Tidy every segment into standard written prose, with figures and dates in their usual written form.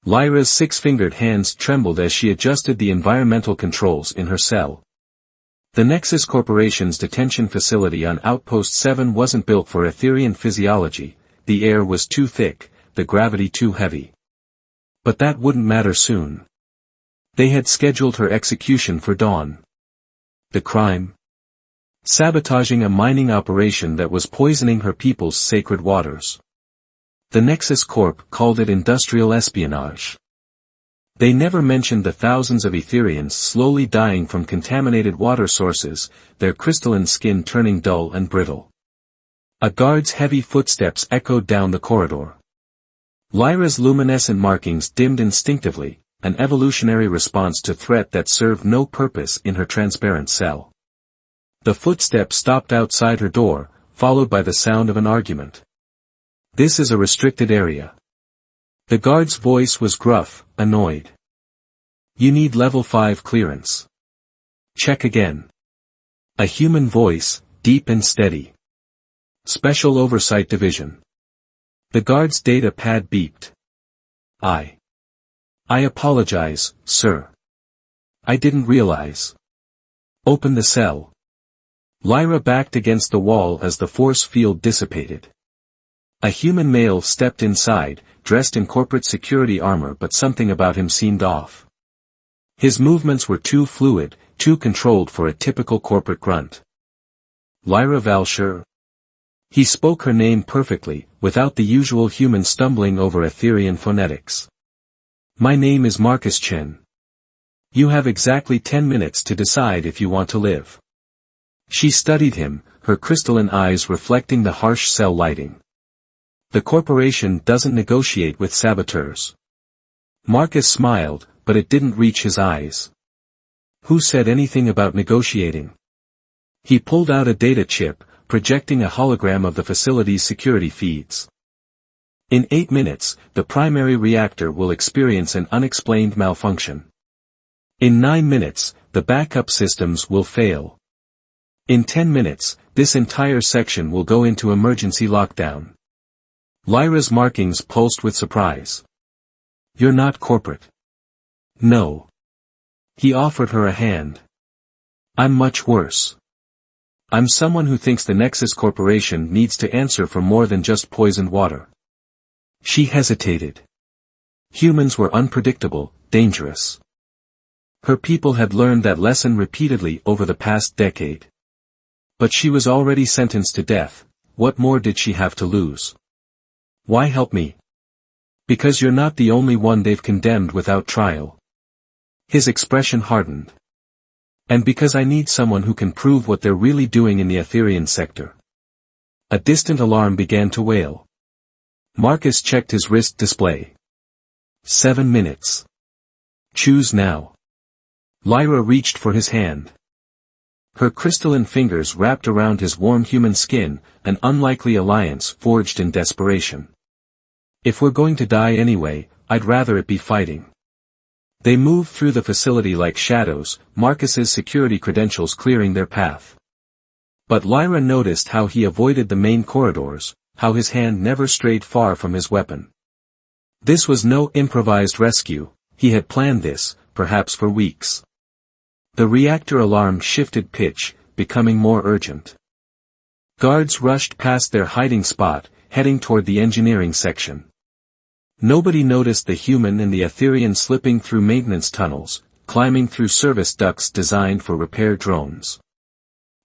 Lyra's six-fingered hands trembled as she adjusted the environmental controls in her cell. The Nexus Corporation's detention facility on Outpost 7 wasn't built for Etherean physiology, the air was too thick, the gravity too heavy. But that wouldn't matter soon. They had scheduled her execution for dawn. The crime? Sabotaging a mining operation that was poisoning her people's sacred waters. The Nexus Corp called it industrial espionage. They never mentioned the thousands of Etherians slowly dying from contaminated water sources, their crystalline skin turning dull and brittle. A guard's heavy footsteps echoed down the corridor. Lyra's luminescent markings dimmed instinctively, an evolutionary response to threat that served no purpose in her transparent cell. The footsteps stopped outside her door, followed by the sound of an argument. "This is a restricted area." The guard's voice was gruff, annoyed. "You need level 5 clearance." "Check again." A human voice, deep and steady. "Special Oversight Division." The guard's data pad beeped. I apologize, sir. I didn't realize." "Open the cell." Lyra backed against the wall as the force field dissipated. A human male stepped inside, dressed in corporate security armor, but something about him seemed off. His movements were too fluid, too controlled for a typical corporate grunt. "Lyra Valshur." He spoke her name perfectly, without the usual human stumbling over Etherean phonetics. "My name is Marcus Chen. You have exactly 10 minutes to decide if you want to live." She studied him, her crystalline eyes reflecting the harsh cell lighting. "The corporation doesn't negotiate with saboteurs." Marcus smiled, but it didn't reach his eyes. "Who said anything about negotiating?" He pulled out a data chip, projecting a hologram of the facility's security feeds. "In 8 minutes, the primary reactor will experience an unexplained malfunction. In 9 minutes, the backup systems will fail. In 10 minutes, this entire section will go into emergency lockdown." Lyra's markings pulsed with surprise. "You're not corporate." "No." He offered her a hand. "I'm much worse. I'm someone who thinks the Nexus Corporation needs to answer for more than just poisoned water." She hesitated. Humans were unpredictable, dangerous. Her people had learned that lesson repeatedly over the past decade. But she was already sentenced to death. What more did she have to lose? "Why help me?" "Because you're not the only one they've condemned without trial." His expression hardened. "And because I need someone who can prove what they're really doing in the Etherean sector." A distant alarm began to wail. Marcus checked his wrist display. 7 minutes. "Choose now." Lyra reached for his hand. Her crystalline fingers wrapped around his warm human skin, an unlikely alliance forged in desperation. "If we're going to die anyway, I'd rather it be fighting." They moved through the facility like shadows, Marcus's security credentials clearing their path. But Lyra noticed how he avoided the main corridors, how his hand never strayed far from his weapon. This was no improvised rescue, he had planned this, perhaps for weeks. The reactor alarm shifted pitch, becoming more urgent. Guards rushed past their hiding spot, heading toward the engineering section. Nobody noticed the human and the Etherean slipping through maintenance tunnels, climbing through service ducts designed for repair drones.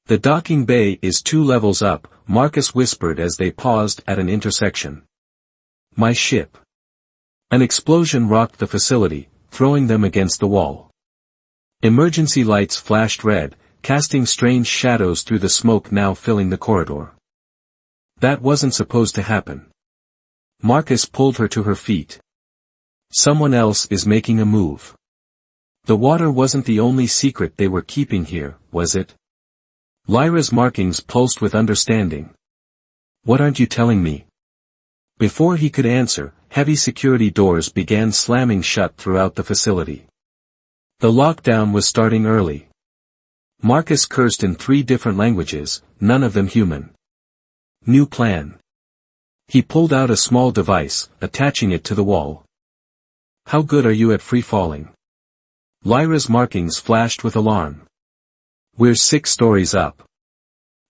"The docking bay is 2 levels up," Marcus whispered as they paused at an intersection. "My ship." An explosion rocked the facility, throwing them against the wall. Emergency lights flashed red, casting strange shadows through the smoke now filling the corridor. That wasn't supposed to happen. Marcus pulled her to her feet. "Someone else is making a move." The water wasn't the only secret they were keeping here, was it? Lyra's markings pulsed with understanding. "What aren't you telling me?" Before he could answer, heavy security doors began slamming shut throughout the facility. The lockdown was starting early. Marcus cursed in 3 different languages, none of them human. New plan. He pulled out a small device, attaching it to the wall. How good are you at free-falling? Lyra's markings flashed with alarm. We're 6 stories up.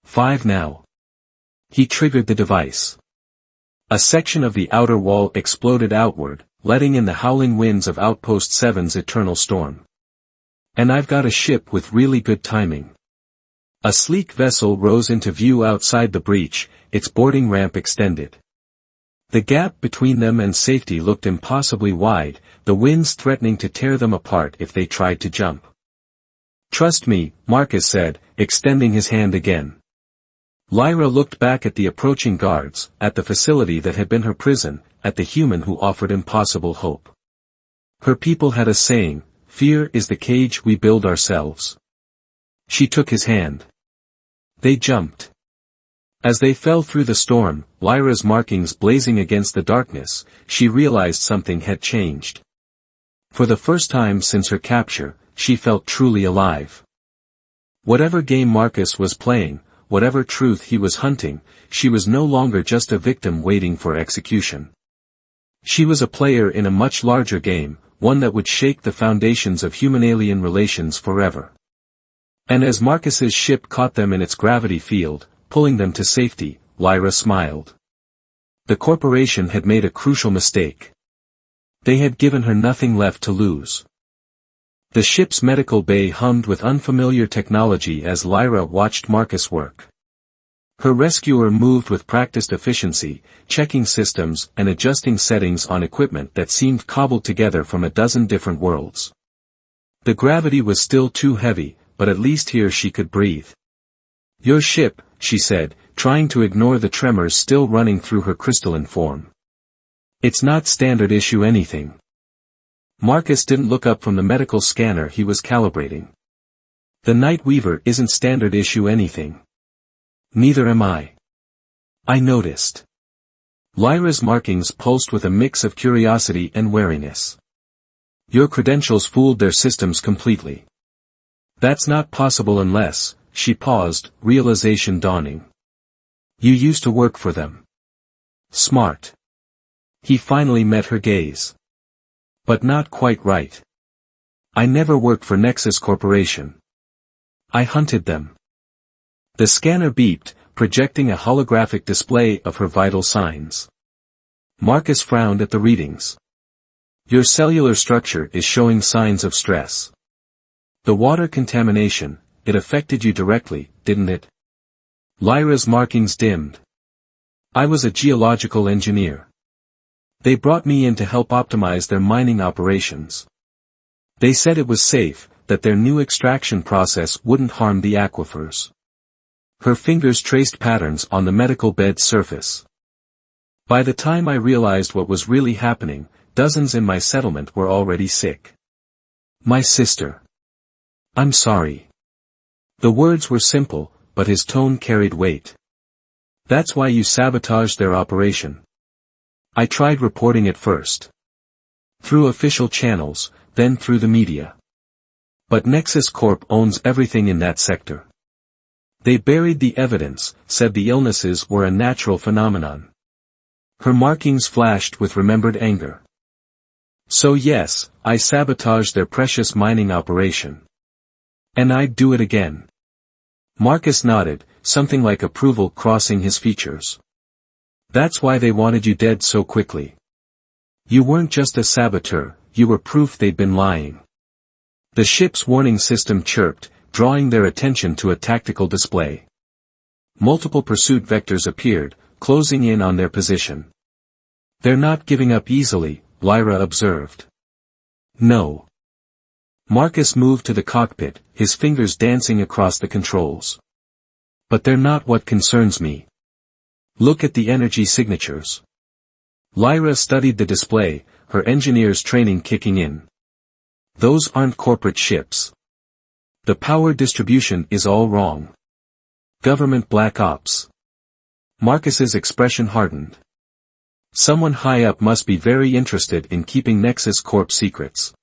5 now. He triggered the device. A section of the outer wall exploded outward, letting in the howling winds of Outpost 7's eternal storm. And I've got a ship with really good timing. A sleek vessel rose into view outside the breach, its boarding ramp extended. The gap between them and safety looked impossibly wide, the winds threatening to tear them apart if they tried to jump. Trust me, Marcus said, extending his hand again. Lyra looked back at the approaching guards, at the facility that had been her prison, at the human who offered impossible hope. Her people had a saying, "Fear is the cage we build ourselves." She took his hand. They jumped. As they fell through the storm, Lyra's markings blazing against the darkness, she realized something had changed. For the first time since her capture, she felt truly alive. Whatever game Marcus was playing, whatever truth he was hunting, she was no longer just a victim waiting for execution. She was a player in a much larger game, one that would shake the foundations of human-alien relations forever. And as Marcus's ship caught them in its gravity field, pulling them to safety, Lyra smiled. The corporation had made a crucial mistake. They had given her nothing left to lose. The ship's medical bay hummed with unfamiliar technology as Lyra watched Marcus work. Her rescuer moved with practiced efficiency, checking systems and adjusting settings on equipment that seemed cobbled together from a dozen different worlds. The gravity was still too heavy, but at least here she could breathe. "Your ship," she said, trying to ignore the tremors still running through her crystalline form. "It's not standard issue anything." Marcus didn't look up from the medical scanner he was calibrating. "The Night Weaver isn't standard issue anything." "Neither am I." "I noticed." Lyra's markings pulsed with a mix of curiosity and wariness. "Your credentials fooled their systems completely." "That's not possible unless," she paused, realization dawning. "You used to work for them." "Smart." He finally met her gaze. "But not quite right. I never worked for Nexus Corporation. I hunted them." The scanner beeped, projecting a holographic display of her vital signs. Marcus frowned at the readings. "Your cellular structure is showing signs of stress. The water contamination, it affected you directly, didn't it?" Lyra's markings dimmed. "I was a geological engineer. They brought me in to help optimize their mining operations. They said it was safe, that their new extraction process wouldn't harm the aquifers." Her fingers traced patterns on the medical bed's surface. "By the time I realized what was really happening, dozens in my settlement were already sick. My sister. I'm sorry." The words were simple, but his tone carried weight. "That's why you sabotaged their operation." "I tried reporting it first. Through official channels, then through the media. But Nexus Corp owns everything in that sector. They buried the evidence, said the illnesses were a natural phenomenon." Her markings flashed with remembered anger. "So yes, I sabotaged their precious mining operation. And I'd do it again." Marcus nodded, something like approval crossing his features. "That's why they wanted you dead so quickly. You weren't just a saboteur, you were proof they'd been lying." The ship's warning system chirped, drawing their attention to a tactical display. Multiple pursuit vectors appeared, closing in on their position. "They're not giving up easily," Lyra observed. "No." Marcus moved to the cockpit, his fingers dancing across the controls. "But they're not what concerns me. Look at the energy signatures." Lyra studied the display, her engineer's training kicking in. "Those aren't corporate ships. The power distribution is all wrong. Government black ops." Marcus's expression hardened. Someone high up must be very interested in keeping Nexus Corp secrets.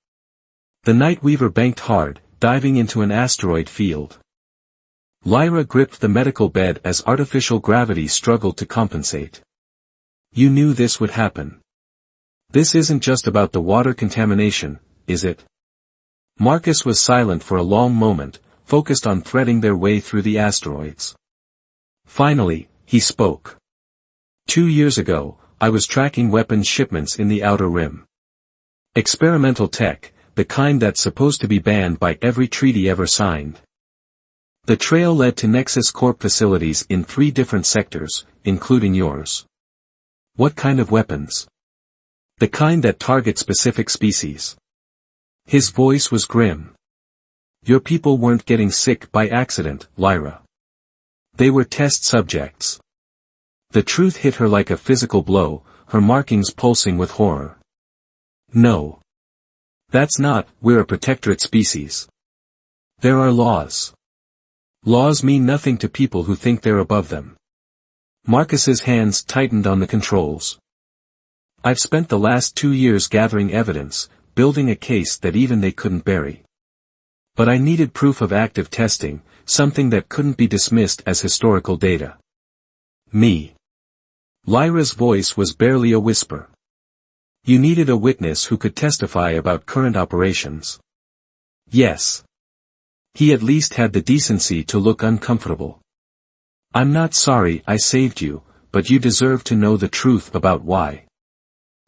The Night Weaver banked hard, diving into an asteroid field. Lyra gripped the medical bed as artificial gravity struggled to compensate. "You knew this would happen." This isn't just about the water contamination, is it? Marcus was silent for a long moment, focused on threading their way through the asteroids. Finally, he spoke. 2 years ago, I was tracking weapons shipments in the Outer Rim. Experimental tech, the kind that's supposed to be banned by every treaty ever signed. The trail led to Nexus Corp facilities in 3 different sectors, including yours. What kind of weapons? The kind that target specific species. His voice was grim. Your people weren't getting sick by accident, Lyra. They were test subjects. The truth hit her like a physical blow, her markings pulsing with horror. No. That's not, we're a protectorate species. There are laws. Laws mean nothing to people who think they're above them. Marcus's hands tightened on the controls. I've spent the last 2 years gathering evidence, building a case that even they couldn't bury. But I needed proof of active testing, something that couldn't be dismissed as historical data. Me. Lyra's voice was barely a whisper. You needed a witness who could testify about current operations. Yes. He at least had the decency to look uncomfortable. I'm not sorry I saved you, but you deserve to know the truth about why.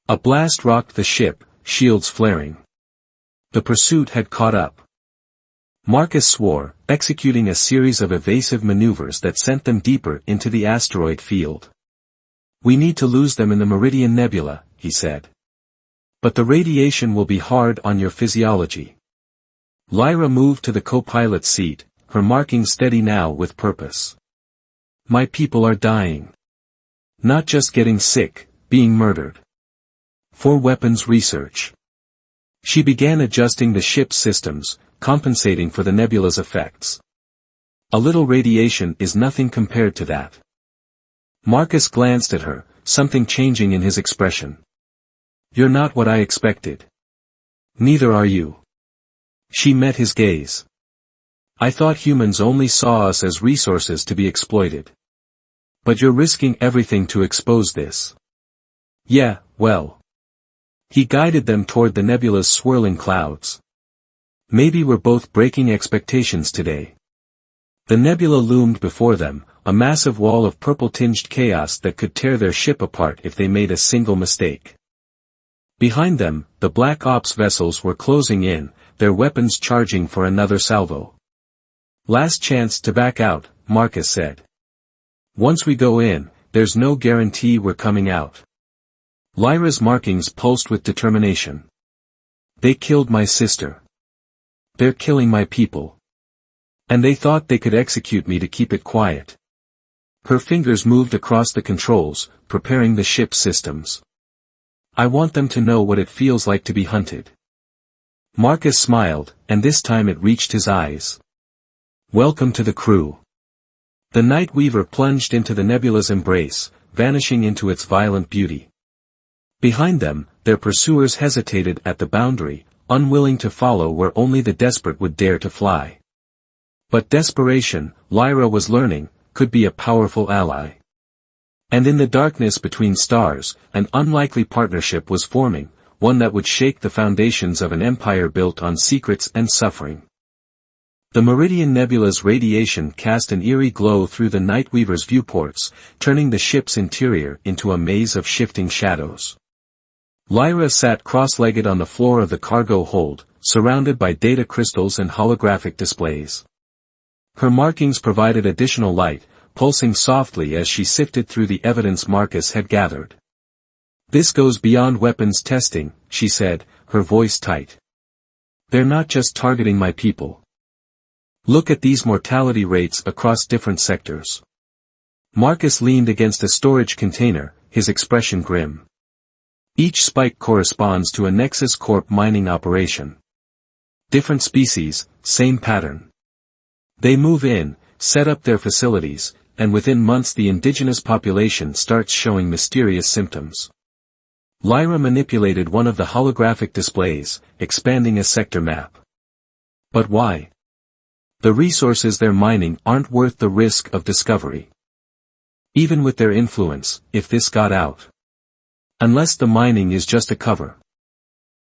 A blast rocked the ship, shields flaring. The pursuit had caught up. Marcus swore, executing a series of evasive maneuvers that sent them deeper into the asteroid field. We need to lose them in the Meridian Nebula, he said. But the radiation will be hard on your physiology. Lyra moved to the co-pilot's seat, her markings steady now with purpose. My people are dying. Not just getting sick, being murdered. For weapons research. She began adjusting the ship's systems, compensating for the nebula's effects. A little radiation is nothing compared to that. Marcus glanced at her, something changing in his expression. You're not what I expected. Neither are you. She met his gaze. I thought humans only saw us as resources to be exploited. But you're risking everything to expose this. Yeah, well. He guided them toward the nebula's swirling clouds. Maybe we're both breaking expectations today. The nebula loomed before them, a massive wall of purple-tinged chaos that could tear their ship apart if they made a single mistake. Behind them, the Black Ops vessels were closing in, their weapons charging for another salvo. Last chance to back out, Marcus said. Once we go in, there's no guarantee we're coming out. Lyra's markings pulsed with determination. They killed my sister. They're killing my people. And they thought they could execute me to keep it quiet. Her fingers moved across the controls, preparing the ship's systems. I want them to know what it feels like to be hunted. Marcus smiled, and this time it reached his eyes. Welcome to the crew. The Night Weaver plunged into the nebula's embrace, vanishing into its violent beauty. Behind them, their pursuers hesitated at the boundary, unwilling to follow where only the desperate would dare to fly. But desperation, Lyra was learning, could be a powerful ally. And in the darkness between stars, an unlikely partnership was forming, one that would shake the foundations of an empire built on secrets and suffering. The Meridian Nebula's radiation cast an eerie glow through the Night Weaver's viewports, turning the ship's interior into a maze of shifting shadows. Lyra sat cross-legged on the floor of the cargo hold, surrounded by data crystals and holographic displays. Her markings provided additional light, pulsing softly as she sifted through the evidence Marcus had gathered. This goes beyond weapons testing, she said, her voice tight. They're not just targeting my people. Look at these mortality rates across different sectors. Marcus leaned against a storage container, his expression grim. Each spike corresponds to a Nexus Corp mining operation. Different species, same pattern. They move in, set up their facilities, and within months the indigenous population starts showing mysterious symptoms. Lyra manipulated one of the holographic displays, expanding a sector map. But why? The resources they're mining aren't worth the risk of discovery. Even with their influence, if this got out. Unless the mining is just a cover.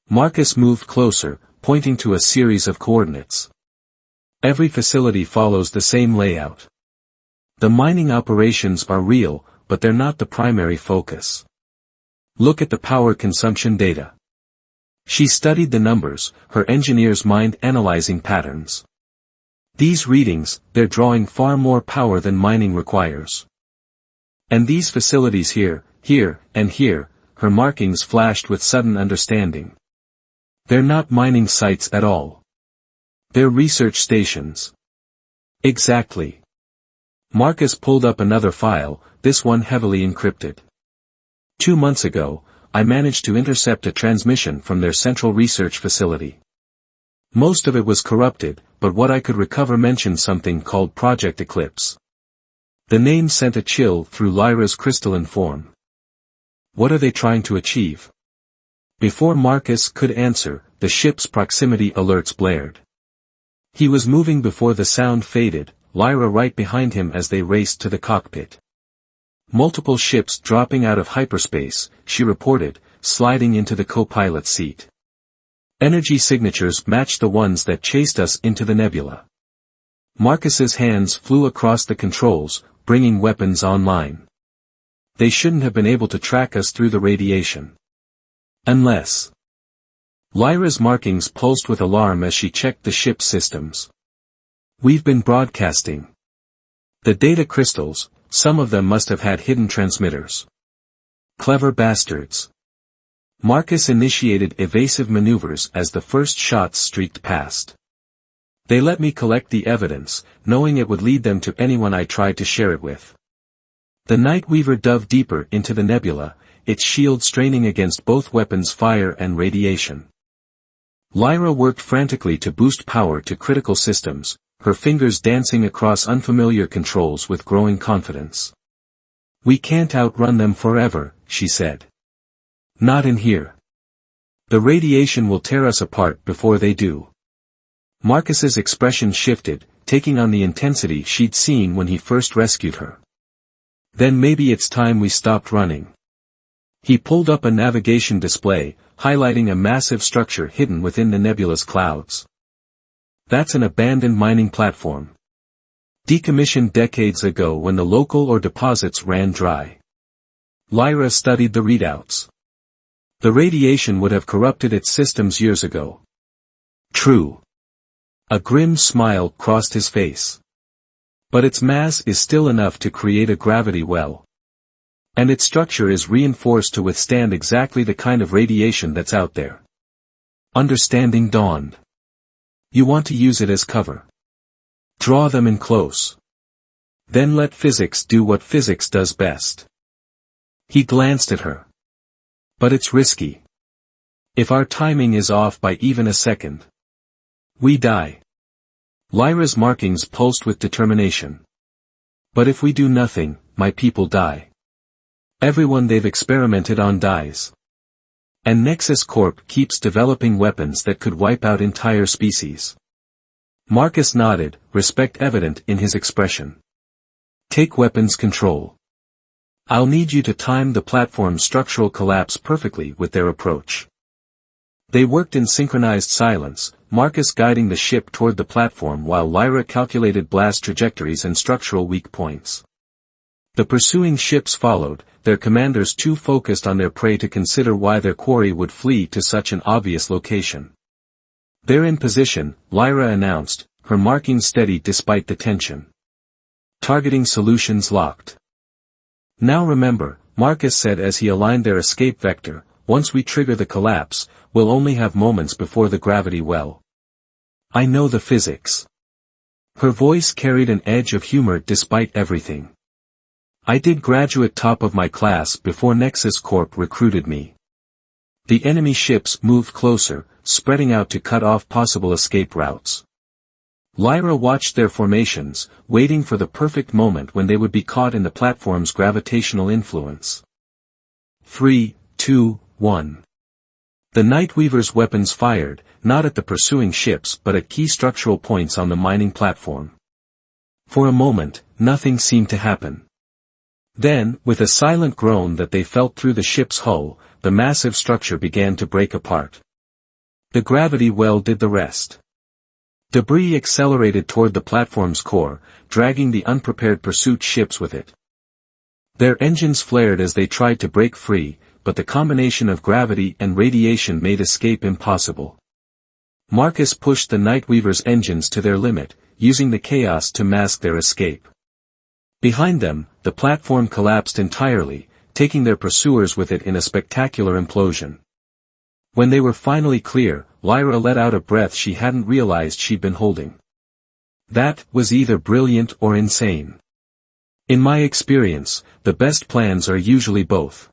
Marcus moved closer, pointing to a series of coordinates. Every facility follows the same layout. The mining operations are real, but they're not the primary focus. Look at the power consumption data. She studied the numbers, her engineer's mind analyzing patterns. These readings, they're drawing far more power than mining requires. And these facilities here, and here, her markings flashed with sudden understanding. They're not mining sites at all. They're research stations. Exactly. Marcus pulled up another file, this one heavily encrypted. 2 months ago, I managed to intercept a transmission from their central research facility. Most of it was corrupted, but what I could recover mentioned something called Project Eclipse. The name sent a chill through Lyra's crystalline form. What are they trying to achieve? Before Marcus could answer, the ship's proximity alerts blared. He was moving before the sound faded, Lyra right behind him as they raced to the cockpit. Multiple ships dropping out of hyperspace, she reported, sliding into the co-pilot seat. Energy signatures matched the ones that chased us into the nebula. Marcus's hands flew across the controls, bringing weapons online. They shouldn't have been able to track us through the radiation. Unless. Lyra's markings pulsed with alarm as she checked the ship's systems. We've been broadcasting. The data crystals, some of them must have had hidden transmitters. Clever bastards. Marcus initiated evasive maneuvers as the first shots streaked past. They let me collect the evidence, knowing it would lead them to anyone I tried to share it with. The Nightweaver dove deeper into the nebula, its shield straining against both weapons' fire and radiation. Lyra worked frantically to boost power to critical systems, her fingers dancing across unfamiliar controls with growing confidence. We can't outrun them forever, she said. Not in here. The radiation will tear us apart before they do. Marcus's expression shifted, taking on the intensity she'd seen when he first rescued her. Then maybe it's time we stopped running. He pulled up a navigation display, highlighting a massive structure hidden within the nebula's clouds. That's an abandoned mining platform. Decommissioned decades ago when the local ore deposits ran dry. Lyra studied the readouts. The radiation would have corrupted its systems years ago. True. A grim smile crossed his face. But its mass is still enough to create a gravity well. And its structure is reinforced to withstand exactly the kind of radiation that's out there. Understanding dawned. You want to use it as cover. Draw them in close. Then let physics do what physics does best. He glanced at her. But it's risky. If our timing is off by even a second, we die. Lyra's markings pulsed with determination. But if we do nothing, my people die. Everyone they've experimented on dies. And Nexus Corp keeps developing weapons that could wipe out entire species. Marcus nodded, respect evident in his expression. Take weapons control. I'll need you to time the platform's structural collapse perfectly with their approach. They worked in synchronized silence, Marcus guiding the ship toward the platform while Lyra calculated blast trajectories and structural weak points. The pursuing ships followed, their commanders too focused on their prey to consider why their quarry would flee to such an obvious location. They're in position, Lyra announced, her markings steady despite the tension. Targeting solutions locked. Now remember, Marcus said as he aligned their escape vector, once we trigger the collapse, we'll only have moments before the gravity well. I know the physics. Her voice carried an edge of humor despite everything. I did graduate top of my class before Nexus Corp recruited me. The enemy ships moved closer, spreading out to cut off possible escape routes. Lyra watched their formations, waiting for the perfect moment when they would be caught in the platform's gravitational influence. 3, 2, 1. The Nightweaver's weapons fired, not at the pursuing ships but at key structural points on the mining platform. For a moment, nothing seemed to happen. Then, with a silent groan that they felt through the ship's hull, the massive structure began to break apart. The gravity well did the rest. Debris accelerated toward the platform's core, dragging the unprepared pursuit ships with it. Their engines flared as they tried to break free, but the combination of gravity and radiation made escape impossible. Marcus pushed the Nightweaver's engines to their limit, using the chaos to mask their escape. Behind them, the platform collapsed entirely, taking their pursuers with it in a spectacular implosion. When they were finally clear, Lyra let out a breath she hadn't realized she'd been holding. That was either brilliant or insane. In my experience, the best plans are usually both.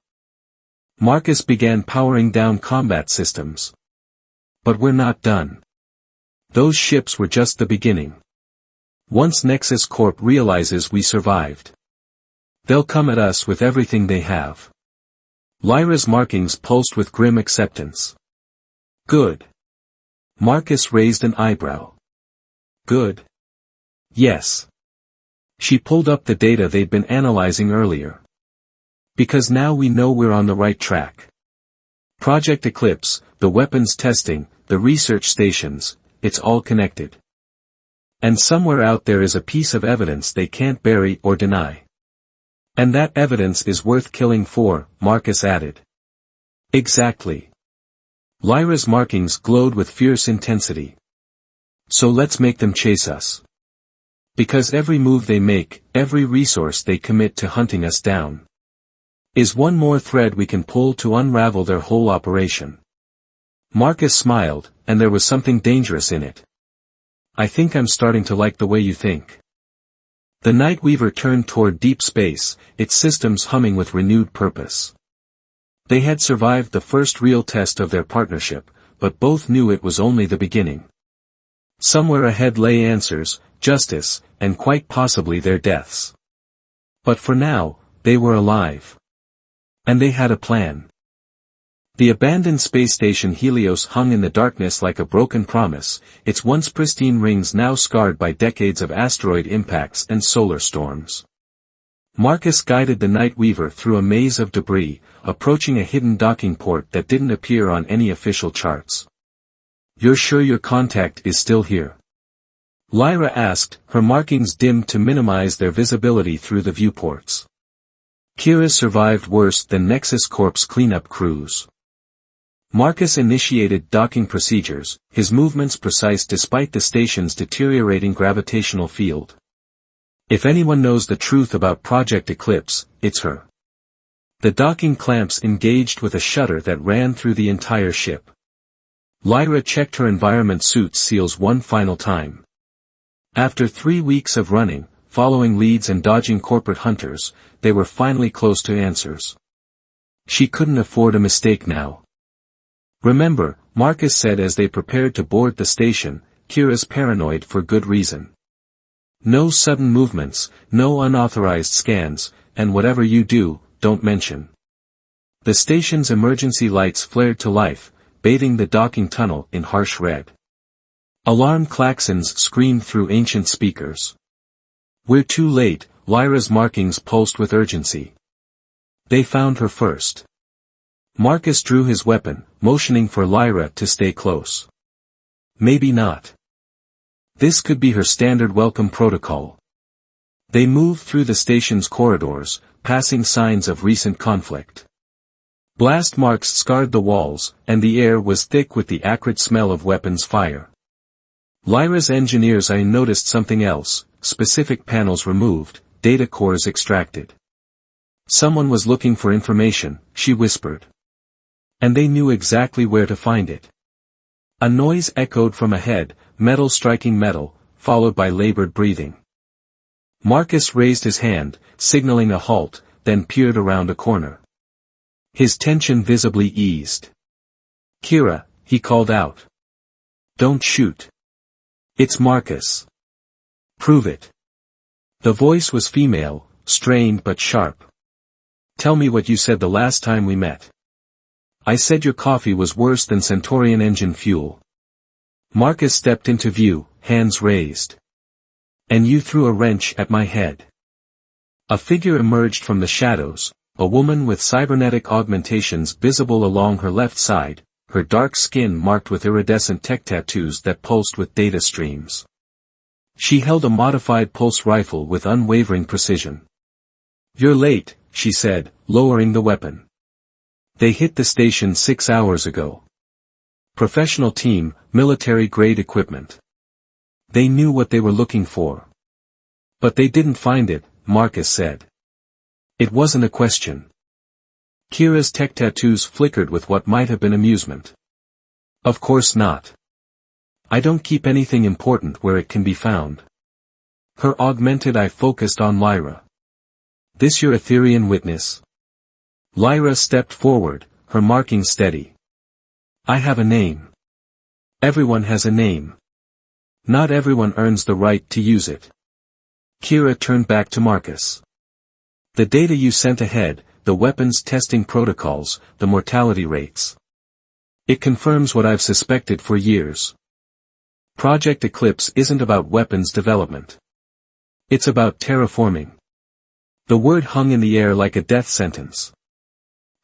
Marcus began powering down combat systems. But we're not done. Those ships were just the beginning. Once Nexus Corp realizes we survived, they'll come at us with everything they have. Lyra's markings pulsed with grim acceptance. Good. Marcus raised an eyebrow. Good. Yes. She pulled up the data they'd been analyzing earlier. Because now we know we're on the right track. Project Eclipse, the weapons testing, the research stations, it's all connected. And somewhere out there is a piece of evidence they can't bury or deny. And that evidence is worth killing for, Marcus added. Exactly. Lyra's markings glowed with fierce intensity. So let's make them chase us. Because every move they make, every resource they commit to hunting us down, is one more thread we can pull to unravel their whole operation. Marcus smiled, and there was something dangerous in it. I think I'm starting to like the way you think. The Nightweaver turned toward deep space, its systems humming with renewed purpose. They had survived the first real test of their partnership, but both knew it was only the beginning. Somewhere ahead lay answers, justice, and quite possibly their deaths. But for now, they were alive. And they had a plan. The abandoned space station Helios hung in the darkness like a broken promise, its once pristine rings now scarred by decades of asteroid impacts and solar storms. Marcus guided the Nightweaver through a maze of debris, approaching a hidden docking port that didn't appear on any official charts. You're sure your contact is still here? Lyra asked, her markings dimmed to minimize their visibility through the viewports. Kira survived worse than Nexus Corp's cleanup crews. Marcus initiated docking procedures, his movements precise despite the station's deteriorating gravitational field. If anyone knows the truth about Project Eclipse, it's her. The docking clamps engaged with a shudder that ran through the entire ship. Lyra checked her environment suit seals one final time. After 3 weeks of running, following leads and dodging corporate hunters, they were finally close to answers. She couldn't afford a mistake now. Remember, Marcus said as they prepared to board the station, Kira's paranoid for good reason. No sudden movements, no unauthorized scans, and whatever you do, don't mention. The station's emergency lights flared to life, bathing the docking tunnel in harsh red. Alarm klaxons screamed through ancient speakers. We're too late, Lyra's markings pulsed with urgency. They found her first. Marcus drew his weapon, motioning for Lyra to stay close. Maybe not. This could be her standard welcome protocol. They moved through the station's corridors, passing signs of recent conflict. Blast marks scarred the walls, and the air was thick with the acrid smell of weapons fire. Lyra's engineers noticed something else, specific panels removed, data cores extracted. Someone was looking for information, she whispered. And they knew exactly where to find it. A noise echoed from ahead, metal striking metal, followed by labored breathing. Marcus raised his hand, signaling a halt, then peered around a corner. His tension visibly eased. Kira, he called out. Don't shoot. It's Marcus. Prove it. The voice was female, strained but sharp. Tell me what you said the last time we met. I said your coffee was worse than Centaurian engine fuel. Marcus stepped into view, hands raised. And you threw a wrench at my head. A figure emerged from the shadows, a woman with cybernetic augmentations visible along her left side, her dark skin marked with iridescent tech tattoos that pulsed with data streams. She held a modified pulse rifle with unwavering precision. "You're late," she said, lowering the weapon. "They hit the station 6 hours ago. Professional team, military-grade equipment. They knew what they were looking for. But they didn't find it," Marcus said. It wasn't a question. Kira's tech tattoos flickered with what might have been amusement. "Of course not. I don't keep anything important where it can be found." Her augmented eye focused on Lyra. "This your Etherian witness?" Lyra stepped forward, her marking steady. "I have a name. Everyone has a name. Not everyone earns the right to use it." Kira turned back to Marcus. "The data you sent ahead, the weapons testing protocols, the mortality rates. It confirms what I've suspected for years. Project Eclipse isn't about weapons development. It's about terraforming." The word hung in the air like a death sentence.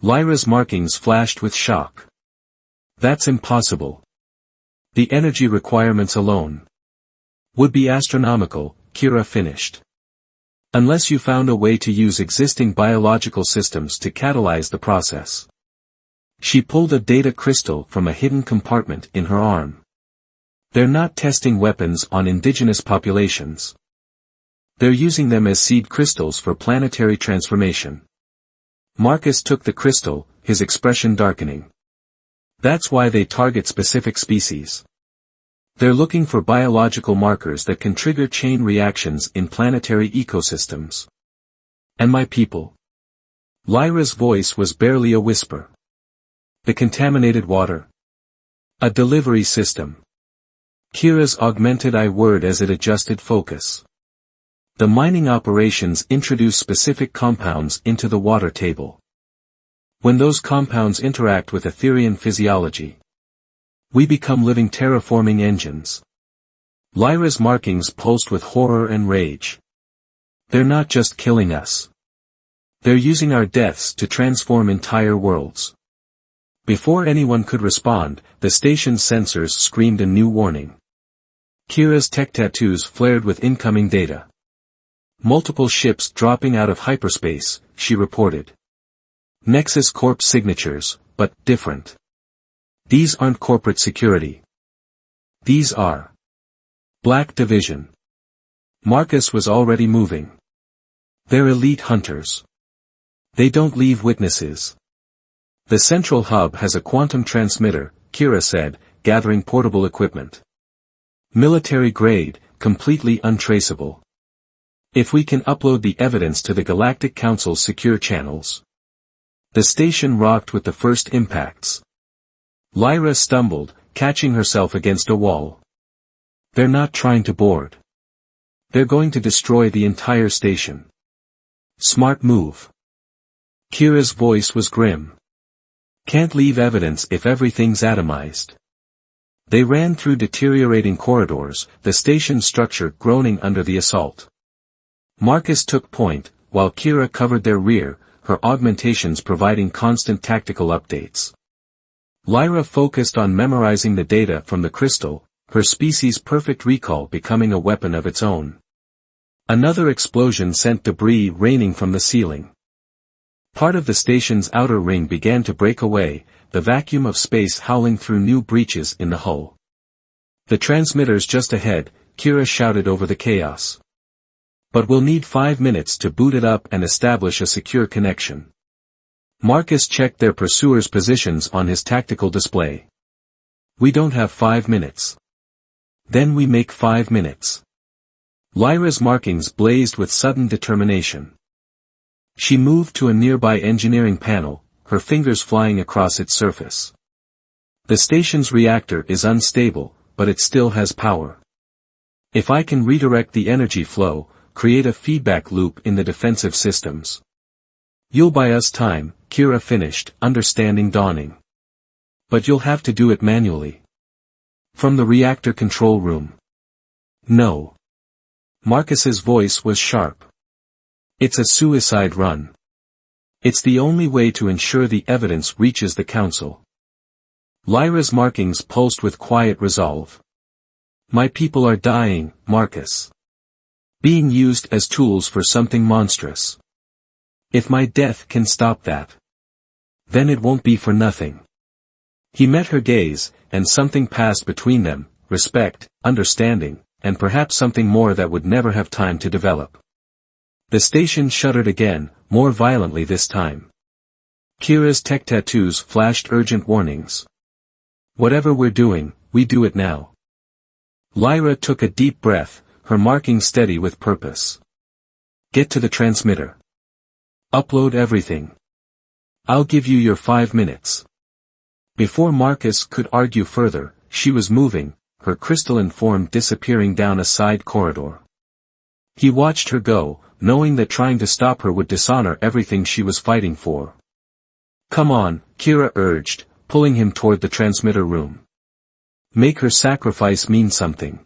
Lyra's markings flashed with shock. "That's impossible. The energy requirements alone would be astronomical," Kira finished. "Unless you found a way to use existing biological systems to catalyze the process." She pulled a data crystal from a hidden compartment in her arm. "They're not testing weapons on indigenous populations. They're using them as seed crystals for planetary transformation." Marcus took the crystal, his expression darkening. "That's why they target specific species. They're looking for biological markers that can trigger chain reactions in planetary ecosystems." "And my people?" Lyra's voice was barely a whisper. "The contaminated water? A delivery system." Kira's augmented eye whirred as it adjusted focus. "The mining operations introduce specific compounds into the water table. When those compounds interact with Etherian physiology, we become living terraforming engines." Lyra's markings pulsed with horror and rage. "They're not just killing us. They're using our deaths to transform entire worlds." Before anyone could respond, the station's sensors screamed a new warning. Kira's tech tattoos flared with incoming data. "Multiple ships dropping out of hyperspace," she reported. "Nexus Corp signatures, but different. These aren't corporate security. These are Black Division." Marcus was already moving. "They're elite hunters. They don't leave witnesses." "The central hub has a quantum transmitter," Kira said, gathering portable equipment. "Military grade, completely untraceable. If we can upload the evidence to the Galactic Council's secure channels." The station rocked with the first impacts. Lyra stumbled, catching herself against a wall. "They're not trying to board. They're going to destroy the entire station." "Smart move." Kira's voice was grim. "Can't leave evidence if everything's atomized." They ran through deteriorating corridors, the station structure groaning under the assault. Marcus took point, while Kira covered their rear, her augmentations providing constant tactical updates. Lyra focused on memorizing the data from the crystal, her species' perfect recall becoming a weapon of its own. Another explosion sent debris raining from the ceiling. Part of the station's outer ring began to break away, the vacuum of space howling through new breaches in the hull. "The transmitter's just ahead," Kira shouted over the chaos. "But we'll need 5 minutes to boot it up and establish a secure connection." Marcus checked their pursuers' positions on his tactical display. "We don't have 5 minutes. Then we make 5 minutes." Lyra's markings blazed with sudden determination. She moved to a nearby engineering panel, her fingers flying across its surface. "The station's reactor is unstable, but it still has power. If I can redirect the energy flow, create a feedback loop in the defensive systems. You'll buy us time," Kira finished, understanding dawning. "But you'll have to do it manually. From the reactor control room." "No." Marcus's voice was sharp. "It's a suicide run. It's the only way to ensure the evidence reaches the council. Lyra's markings pulsed with quiet resolve. My people are dying, Marcus. Being used as tools for something monstrous. If my death can stop that, then it won't be for nothing. He met her gaze, and something passed between them, respect, understanding, and perhaps something more that would never have time to develop. The station shuddered again, more violently this time. Kira's tech tattoos flashed urgent warnings. Whatever we're doing, we do it now. Lyra took a deep breath, her marking steady with purpose. Get to the transmitter. Upload everything. I'll give you your 5 minutes. Before Marcus could argue further, she was moving, her crystalline form disappearing down a side corridor. He watched her go, knowing that trying to stop her would dishonor everything she was fighting for. Come on, Kira urged, pulling him toward the transmitter room. Make her sacrifice mean something.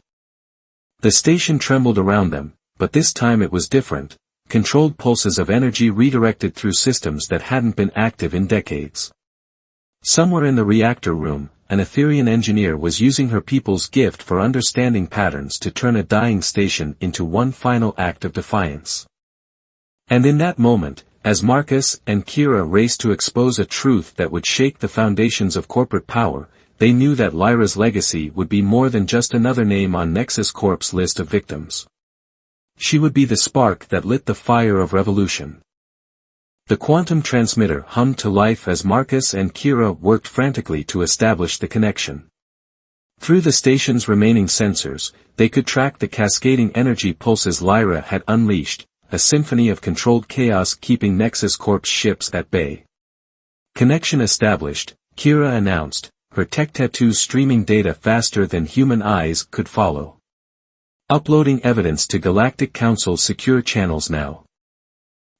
The station trembled around them, but this time it was different, controlled pulses of energy redirected through systems that hadn't been active in decades. Somewhere in the reactor room, an Etherian engineer was using her people's gift for understanding patterns to turn a dying station into one final act of defiance. And in that moment, as Marcus and Kira raced to expose a truth that would shake the foundations of corporate power, they knew that Lyra's legacy would be more than just another name on Nexus Corp's list of victims. She would be the spark that lit the fire of revolution. The quantum transmitter hummed to life as Marcus and Kira worked frantically to establish the connection. Through the station's remaining sensors, they could track the cascading energy pulses Lyra had unleashed, a symphony of controlled chaos keeping Nexus Corp's ships at bay. Connection established, Kira announced, her tech tattoos streaming data faster than human eyes could follow. Uploading evidence to Galactic Council's secure channels now.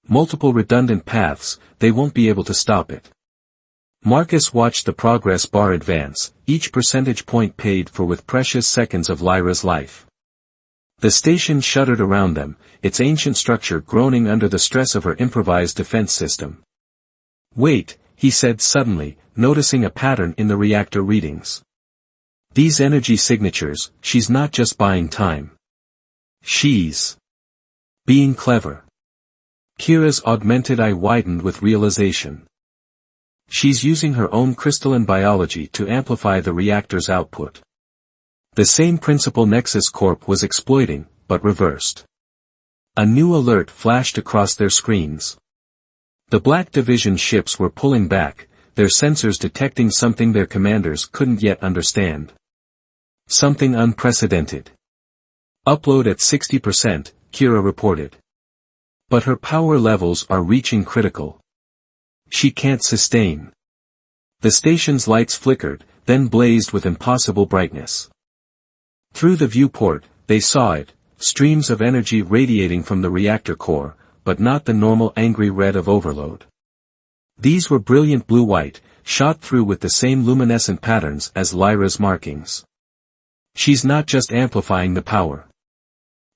Multiple redundant paths, they won't be able to stop it. Marcus watched the progress bar advance, each percentage point paid for with precious seconds of Lyra's life. The station shuddered around them, its ancient structure groaning under the stress of her improvised defense system. Wait, he said suddenly, noticing a pattern in the reactor readings. These energy signatures, she's not just buying time. She's being clever. Kira's augmented eye widened with realization. She's using her own crystalline biology to amplify the reactor's output. The same principle Nexus Corp was exploiting, but reversed. A new alert flashed across their screens. The Black Division ships were pulling back, their sensors detecting something their commanders couldn't yet understand. Something unprecedented. Upload at 60%, Kira reported. But her power levels are reaching critical. She can't sustain. The station's lights flickered, then blazed with impossible brightness. Through the viewport, they saw it, streams of energy radiating from the reactor core, but not the normal angry red of overload. These were brilliant blue-white, shot through with the same luminescent patterns as Lyra's markings. She's not just amplifying the power.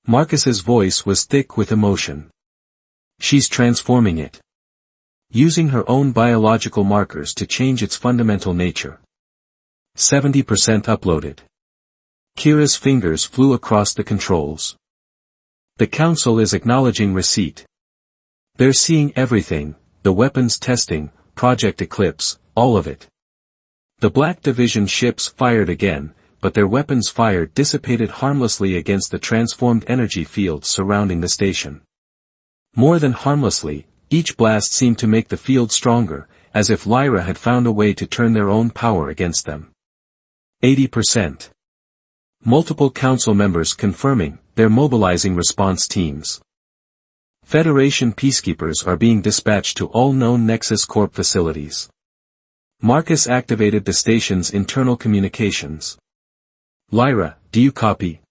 Marcus's voice was thick with emotion. She's transforming it. Using her own biological markers to change its fundamental nature. 70% uploaded. Kira's fingers flew across the controls. The council is acknowledging receipt. They're seeing everything, the weapons testing, Project Eclipse, all of it. The Black Division ships fired again, but their weapons' fire dissipated harmlessly against the transformed energy fields surrounding the station. More than harmlessly, each blast seemed to make the field stronger, as if Lyra had found a way to turn their own power against them. 80%. Multiple council members confirming, they're mobilizing response teams. Federation peacekeepers are being dispatched to all known Nexus Corp facilities. Marcus activated the station's internal communications. Lyra, do you copy?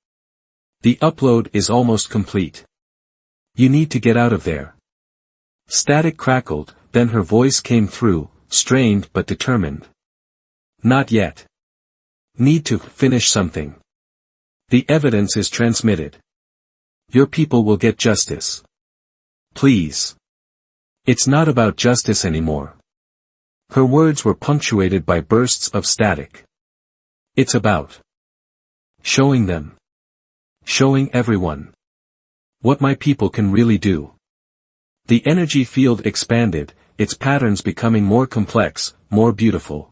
The upload is almost complete. You need to get out of there. Static crackled, then her voice came through, strained but determined. Not yet. Need to finish something. The evidence is transmitted. Your people will get justice. Please. It's not about justice anymore. Her words were punctuated by bursts of static. It's about showing them. Showing everyone. What my people can really do. The energy field expanded, its patterns becoming more complex, more beautiful.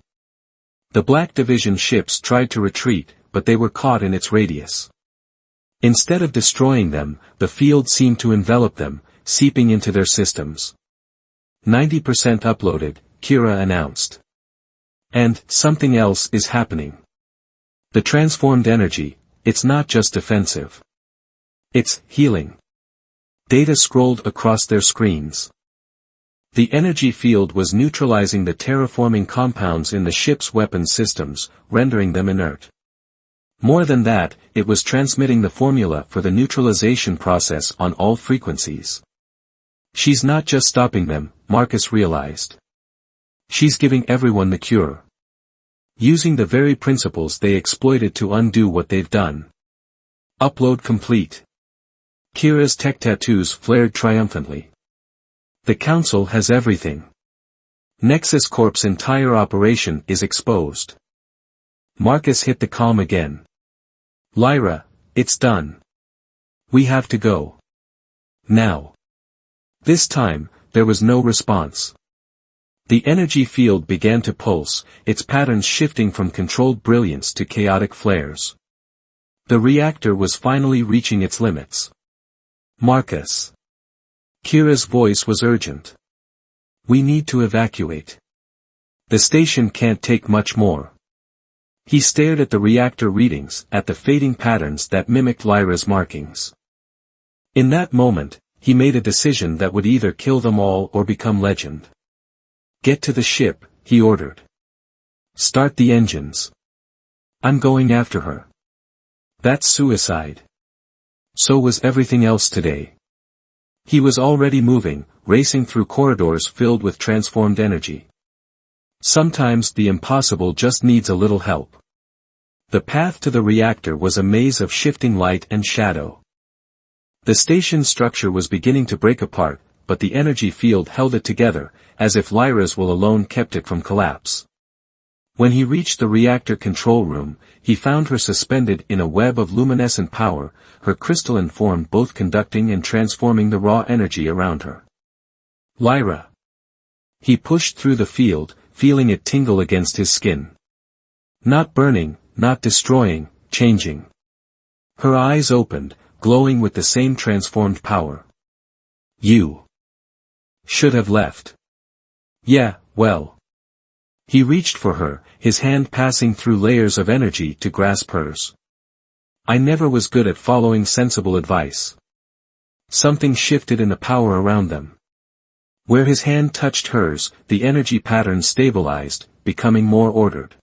The Black Division ships tried to retreat, but they were caught in its radius. Instead of destroying them, the field seemed to envelop them, seeping into their systems. 90% uploaded, Kira announced. And, something else is happening. The transformed energy, it's not just defensive. It's healing. Data scrolled across their screens. The energy field was neutralizing the terraforming compounds in the ship's weapons systems, rendering them inert. More than that, it was transmitting the formula for the neutralization process on all frequencies. She's not just stopping them, Marcus realized. She's giving everyone the cure. Using the very principles they exploited to undo what they've done. Upload complete. Kira's tech tattoos flared triumphantly. The Council has everything. Nexus Corp's entire operation is exposed. Marcus hit the comm again. Lyra, it's done. We have to go. Now. This time, there was no response. The energy field began to pulse, its patterns shifting from controlled brilliance to chaotic flares. The reactor was finally reaching its limits. Marcus. Kira's voice was urgent. We need to evacuate. The station can't take much more. He stared at the reactor readings, at the fading patterns that mimicked Lyra's markings. In that moment, he made a decision that would either kill them all or become legend. Get to the ship, he ordered. Start the engines. I'm going after her. That's suicide. So was everything else today. He was already moving, racing through corridors filled with transformed energy. Sometimes the impossible just needs a little help. The path to the reactor was a maze of shifting light and shadow. The station's structure was beginning to break apart, but the energy field held it together, as if Lyra's will alone kept it from collapse. When he reached the reactor control room, he found her suspended in a web of luminescent power, her crystalline form both conducting and transforming the raw energy around her. Lyra. He pushed through the field, feeling it tingle against his skin. Not burning, not destroying, changing. Her eyes opened, glowing with the same transformed power. You should have left. Yeah, well. He reached for her, his hand passing through layers of energy to grasp hers. I never was good at following sensible advice. Something shifted in the power around them. Where his hand touched hers, the energy pattern stabilized, becoming more ordered.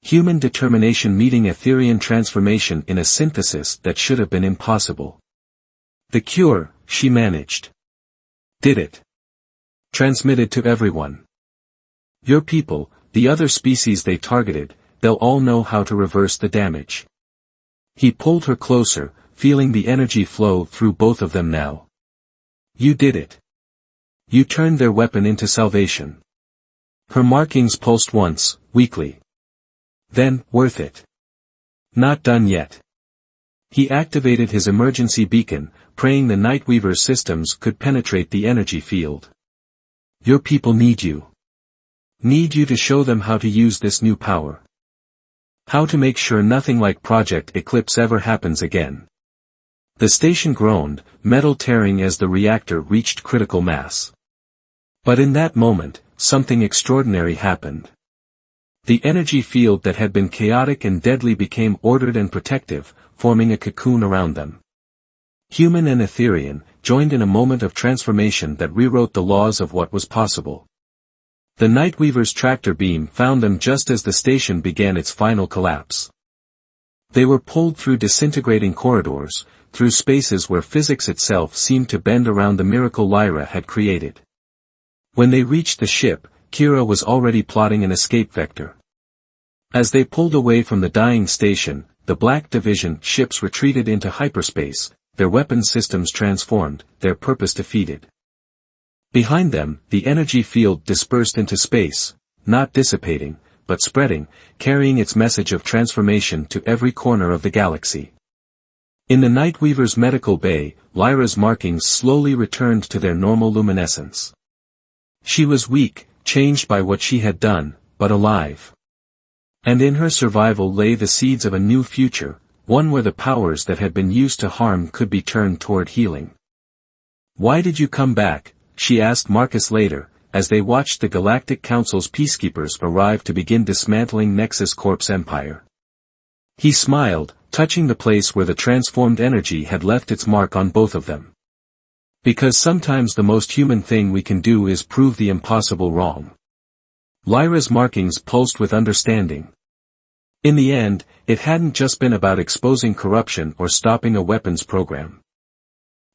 Human determination meeting Etherian transformation in a synthesis that should have been impossible. The cure, she managed. Did it. Transmitted to everyone. Your people, the other species they targeted, they'll all know how to reverse the damage. He pulled her closer, feeling the energy flow through both of them now. You did it. You turned their weapon into salvation. Her markings pulsed once, weakly. Then, worth it. Not done yet. He activated his emergency beacon, praying the Nightweaver's systems could penetrate the energy field. Your people need you. Need you to show them how to use this new power. How to make sure nothing like Project Eclipse ever happens again. The station groaned, metal tearing as the reactor reached critical mass. But in that moment, something extraordinary happened. The energy field that had been chaotic and deadly became ordered and protective, forming a cocoon around them. Human and Etherian, joined in a moment of transformation that rewrote the laws of what was possible. The Nightweaver's tractor beam found them just as the station began its final collapse. They were pulled through disintegrating corridors, through spaces where physics itself seemed to bend around the miracle Lyra had created. When they reached the ship, Kira was already plotting an escape vector. As they pulled away from the dying station, the Black Division ships retreated into hyperspace, their weapons systems transformed, their purpose defeated. Behind them, the energy field dispersed into space, not dissipating, but spreading, carrying its message of transformation to every corner of the galaxy. In the Nightweaver's medical bay, Lyra's markings slowly returned to their normal luminescence. She was weak, changed by what she had done, but alive. And in her survival lay the seeds of a new future, one where the powers that had been used to harm could be turned toward healing. "Why did you come back?" she asked Marcus later, as they watched the Galactic Council's peacekeepers arrive to begin dismantling Nexus Corp's empire. He smiled, touching the place where the transformed energy had left its mark on both of them. "Because sometimes the most human thing we can do is prove the impossible wrong." Lyra's markings pulsed with understanding. In the end, it hadn't just been about exposing corruption or stopping a weapons program.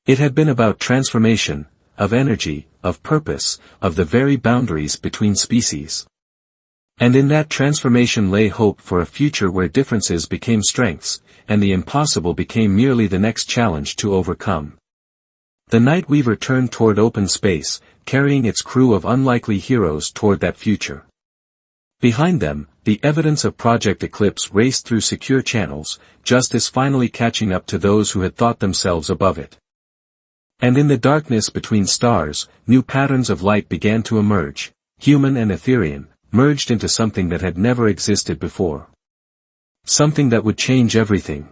It had been about transformation, of energy, of purpose, of the very boundaries between species. And in that transformation lay hope for a future where differences became strengths, and the impossible became merely the next challenge to overcome. The Nightweaver turned toward open space, carrying its crew of unlikely heroes toward that future. Behind them, the evidence of Project Eclipse raced through secure channels, justice finally catching up to those who had thought themselves above it. And in the darkness between stars, new patterns of light began to emerge, human and Etherean, merged into something that had never existed before. Something that would change everything.